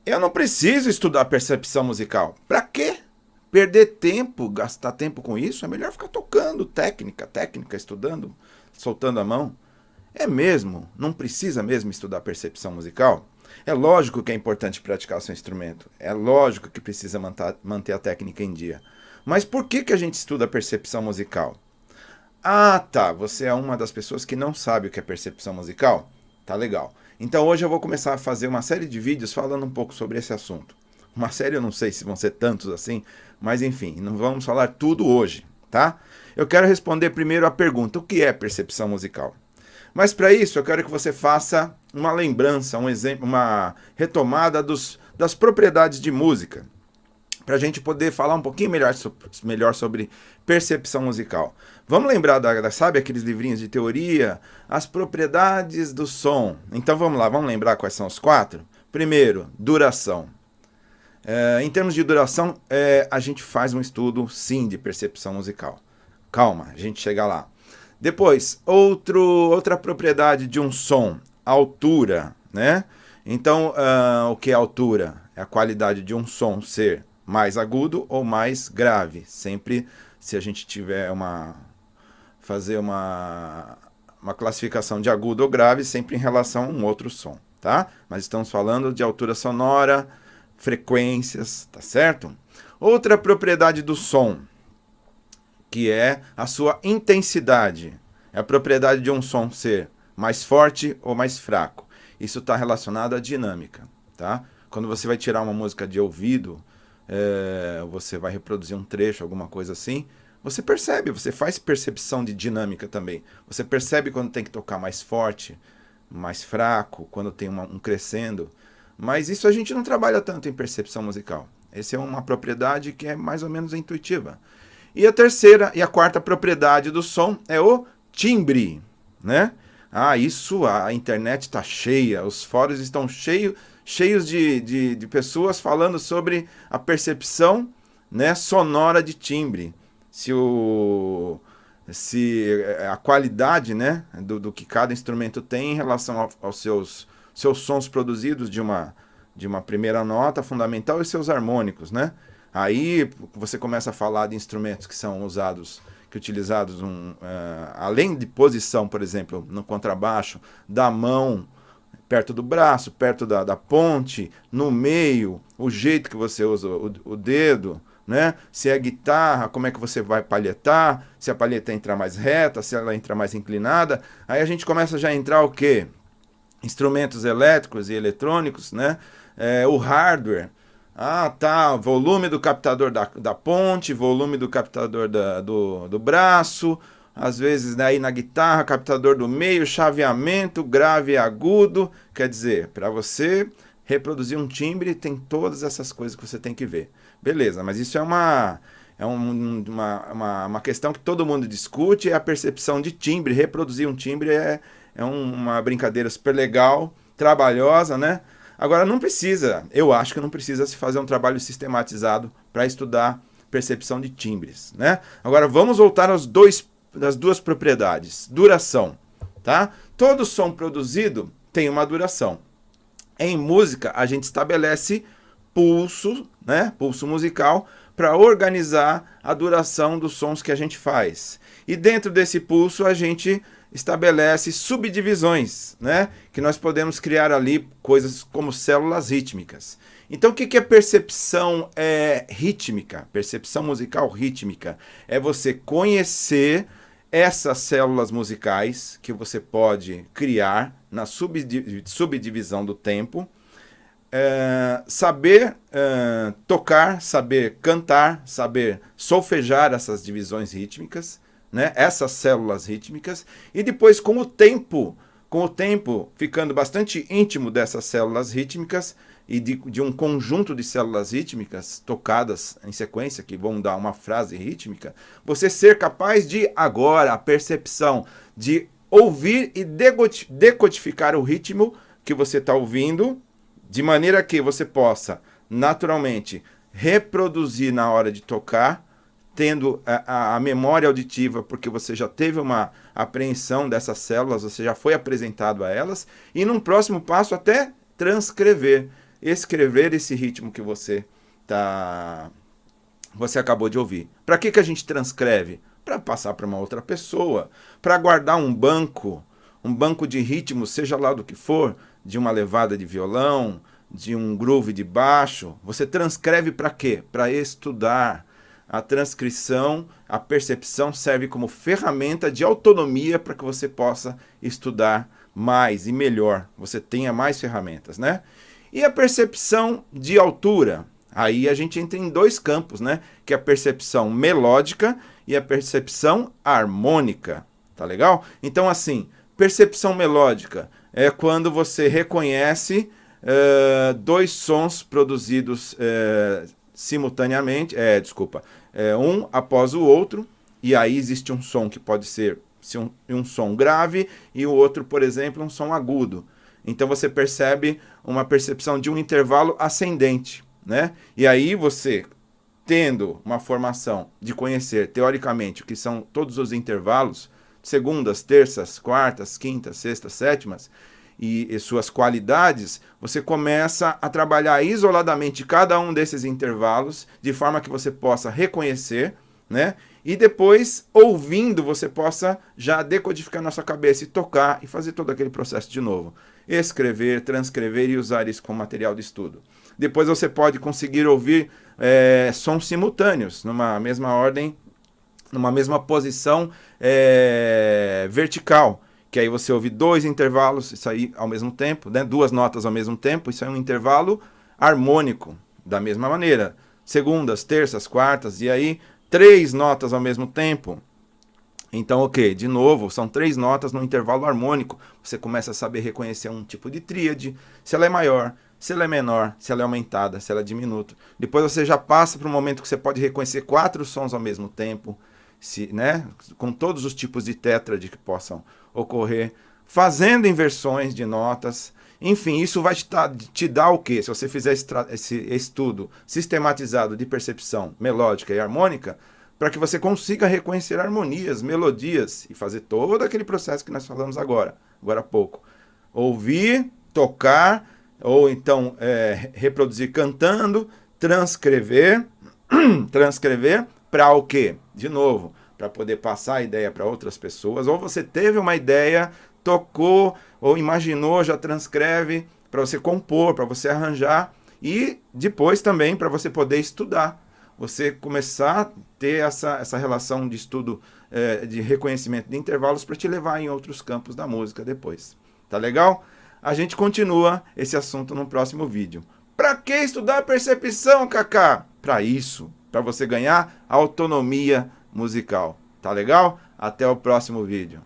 Eu não preciso estudar percepção musical. Para quê? Perder tempo, gastar tempo com isso? É melhor ficar tocando técnica, técnica, estudando, soltando a mão. É mesmo? Não precisa mesmo estudar percepção musical? É lógico que é importante praticar o seu instrumento. É lógico que precisa manter a técnica em dia. Mas por que a gente estuda percepção musical? Ah, tá. Você é uma das pessoas que não sabe o que é percepção musical? Tá legal. Então hoje eu vou começar a fazer uma série de vídeos falando um pouco sobre esse assunto. Uma série eu não sei se vão ser tantos assim, mas enfim, não vamos falar tudo hoje, tá? Eu quero responder primeiro a pergunta: o que é percepção musical? Mas para isso eu quero que você faça uma lembrança, um exemplo, uma retomada das propriedades de música, para a gente poder falar um pouquinho melhor sobre percepção musical. Vamos lembrar sabe aqueles livrinhos de teoria? As propriedades do som. Então vamos lá, vamos lembrar quais são os quatro? Primeiro, duração. Em termos de duração, a gente faz um estudo, sim, de percepção musical. Calma, a gente chega lá. Depois, outra propriedade de um som, altura, né? Então, o que é altura? É a qualidade de um som ser mais agudo ou mais grave. Sempre, se a gente tiver fazer uma classificação de agudo ou grave, sempre em relação a um outro som, tá? Mas estamos falando de altura sonora, frequências, tá certo? Outra propriedade do som, que é a sua intensidade. É a propriedade de um som ser mais forte ou mais fraco. Isso está relacionado à dinâmica, tá? Quando você vai tirar uma música de ouvido, você vai reproduzir um trecho, alguma coisa assim, você percebe, você faz percepção de dinâmica também. Você percebe quando tem que tocar mais forte, mais fraco, quando tem um crescendo. Mas isso a gente não trabalha tanto em percepção musical. Essa é uma propriedade que é mais ou menos intuitiva. E a terceira e a quarta propriedade do som é o timbre, né? Ah, isso, a internet está cheia, os fóruns estão cheios de pessoas falando sobre a percepção, né, sonora de timbre. Se a qualidade, né, do que cada instrumento tem em relação aos seus sons produzidos de uma primeira nota fundamental e seus harmônicos, né? Aí você começa a falar de instrumentos que são utilizados além de posição, por exemplo, no contrabaixo, da mão perto do braço, perto da ponte, no meio, o jeito que você usa o dedo, né? Se é guitarra, como é que você vai palhetar, se a palheta entrar mais reta, se ela entrar mais inclinada. Aí a gente começa já a entrar o quê? Instrumentos elétricos e eletrônicos, né? O hardware. Ah, tá, volume do captador da ponte, volume do captador do braço, às vezes daí na guitarra, captador do meio, chaveamento, grave e agudo. Quer dizer, para você reproduzir um timbre, tem todas essas coisas que você tem que ver. Beleza, mas isso é uma questão que todo mundo discute, é a percepção de timbre. Reproduzir um timbre é uma brincadeira super legal, trabalhosa, né? Agora não precisa, eu acho que não precisa se fazer um trabalho sistematizado para estudar percepção de timbres, né? Agora vamos voltar das duas propriedades. Duração, tá? Todo som produzido tem uma duração. Em música a gente estabelece pulso, né? Pulso musical, para organizar a duração dos sons que a gente faz. E dentro desse pulso a gente estabelece subdivisões, né? Que nós podemos criar ali coisas como células rítmicas. Então o que é percepção rítmica? Percepção musical rítmica é você conhecer essas células musicais que você pode criar na subdivisão do tempo, saber tocar, saber cantar, saber solfejar essas divisões rítmicas, né? Essas células rítmicas, e depois com o tempo ficando bastante íntimo dessas células rítmicas e de um conjunto de células rítmicas tocadas em sequência, que vão dar uma frase rítmica, você ser capaz de, agora, a percepção de ouvir e decodificar o ritmo que você está ouvindo, de maneira que você possa, naturalmente, reproduzir na hora de tocar, tendo a memória auditiva, porque você já teve uma apreensão dessas células, você já foi apresentado a elas, e num próximo passo até transcrever. escrever esse ritmo que você acabou de ouvir. Para que a gente transcreve? Para passar para uma outra pessoa, para guardar um banco de ritmos, seja lá do que for, de uma levada de violão, de um groove de baixo. Você transcreve para quê? Para estudar. A transcrição, a percepção serve como ferramenta de autonomia para que você possa estudar mais e melhor. Você tenha mais ferramentas, né? E a percepção de altura? Aí a gente entra em dois campos, né? Que é a percepção melódica e a percepção harmônica. Tá legal? Então, assim, percepção melódica é quando você reconhece dois sons produzidos simultaneamente, um após o outro, e aí existe um som que pode ser um som grave e o outro, por exemplo, um som agudo. Então você percebe uma percepção de um intervalo ascendente, né? E aí você, tendo uma formação de conhecer teoricamente o que são todos os intervalos, segundas, terças, quartas, quintas, sextas, sétimas, e suas qualidades, você começa a trabalhar isoladamente cada um desses intervalos, de forma que você possa reconhecer, né? E depois, ouvindo, você possa já decodificar na sua cabeça e tocar e fazer todo aquele processo de novo. Escrever, transcrever e usar isso como material de estudo. Depois você pode conseguir ouvir sons simultâneos, numa mesma ordem, numa mesma posição vertical. Que aí você ouve dois intervalos, isso aí ao mesmo tempo, né? Duas notas ao mesmo tempo, isso é um intervalo harmônico, da mesma maneira. Segundas, terças, quartas, e aí 3 notas ao mesmo tempo. Então, ok, de novo, são 3 notas no intervalo harmônico. Você começa a saber reconhecer um tipo de tríade, se ela é maior, se ela é menor, se ela é aumentada, se ela é diminuta. Depois você já passa para um momento que você pode reconhecer 4 sons ao mesmo tempo, né? Com todos os tipos de tétrade que possam ocorrer, fazendo inversões de notas. Enfim, isso vai te dar o quê? Se você fizer esse estudo sistematizado de percepção melódica e harmônica, para que você consiga reconhecer harmonias, melodias e fazer todo aquele processo que nós falamos agora há pouco. Ouvir, tocar, ou então reproduzir cantando, transcrever para o quê? De novo, para poder passar a ideia para outras pessoas, ou você teve uma ideia, tocou, ou imaginou, já transcreve, para você compor, para você arranjar, e depois também para você poder estudar. Você começar a ter essa relação de estudo, de reconhecimento de intervalos, para te levar em outros campos da música depois. Tá legal? A gente continua esse assunto no próximo vídeo. Para que estudar percepção, Kaká? Para isso, para você ganhar autonomia musical. Tá legal? Até o próximo vídeo.